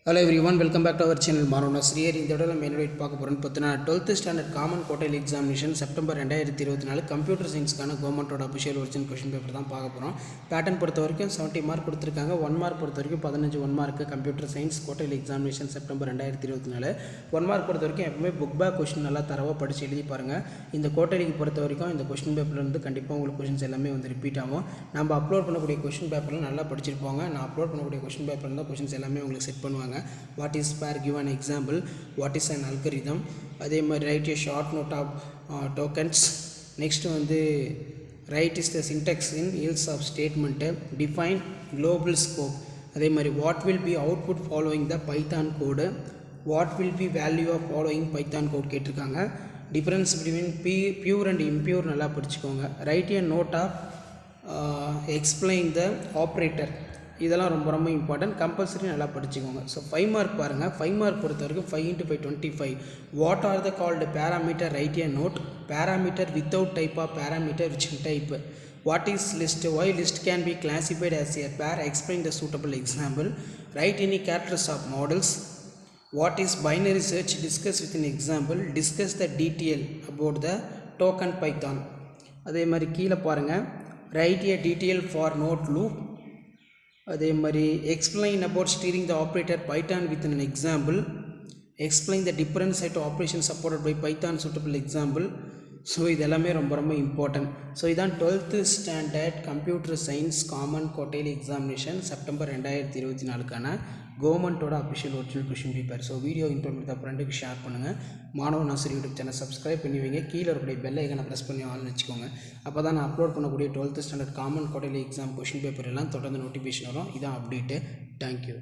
Hello everyone, welcome back to our channel Marona Sriyer. இந்த தடவை நம்ம என்ன பார்க்க போறோம்னு பார்த்தீங்கன்னா 12th standard common quarterly examination September 2024 computer சயின்ஸ்க்கான கவர்மெண்டோட அஃபிஷியல் ஒரிஜினல் क्वेश्चन பேப்பர் தான் பார்க்க போறோம். பேட்டர்ன் பொறுத்த வரைக்கும் 70 மார்க் கொடுத்திருக்காங்க. 1 மார்க் பொறுத்த வரைக்கும் 15 1 mark computer science quarterly examination September 2024. 1 mark பொறுத்த வரைக்கும் எப்பவுமே புக் பேக் क्वेश्चन நல்லா தரவா படிச்சு எழுதி பாருங்க. இந்த குவார்டர்லிக்கு பொறுத்த வரைக்கும் இந்த क्वेश्चन பேப்பர்ல இருந்து கண்டிப்பா உங்களுக்கு क्वेश्चंस எல்லாமே வந்து ரிப்பீட் ஆகும். நம்ம அப்லோட் பண்ணக்கூடிய क्वेश्चन பேப்பர்ல நல்லா படிச்சிருப்பாங்க. நான் அப்லோட் பண்ணக்கூடிய क्वेश्चन பேப்பர்ல இருந்து क्वेश्चंस எல்லாமே உங்களுக்கு செட் பண்ணுவாங்க. What is pair? Give an example. What is an algorithm? அதே மாதிரி write a short note of tokens. Next வந்து write is the syntax in else of statement. Define global scope. அதே மாதிரி what will be output following the python code? What will be value of following python code கேட்டிருக்காங்க. Difference between pure and impure நல்லா படிச்சுக்கோங்க. Write a note of explain the operator. இதெல்லாம் ரொம்ப ரொம்ப important, compulsory நல்லா படிச்சுக்கோங்க. ஸோ 5 மார்க் பாருங்கள். 5 mark பொறுத்த வரைக்கும் 5 × 5 25. What are the called parameter? Write a note. Parameter without type of parameter which type. What is list? Why list can be classified as a pair? Explain the suitable example. Write any characters of models. What is binary search? Discuss with in example. Discuss the detail about the token Python. அதே மாதிரி கீழே பாருங்கள். Write a detail for note loop. அதே மாதிரி explain about string the operator Python with an example. Explain the different set operation supported by Python suitable example. So இது எல்லாமே ரொம்ப ரொம்ப இம்பார்ட்டன்ட். ஸோ இதான் 12th standard computer science common quarterly examination September 2024க்கான கவர்மெண்ட்டோட official original question paper. So video informative தான் ஃப்ரெண்டுக்கு share பண்ணுங்கள். மாணவன் ஆசிரியர் யூடியூப் சேனல் சப்ஸ்கிரைப் பண்ணி வைங்க. கீழே இருக்கக்கூடிய பெல் ஐக்கனை ப்ரெஸ் பண்ணி ஆள்னு வச்சுக்கோங்க. அப்போ தான் நான் அப்லோட் பண்ணக்கூடிய 12th standard common quarterly exam question paper எல்லாம் தொடர்ந்து நோட்டிஃபிகேஷன் வரும். இதான் அப்டேட்டு. தேங்க்யூ.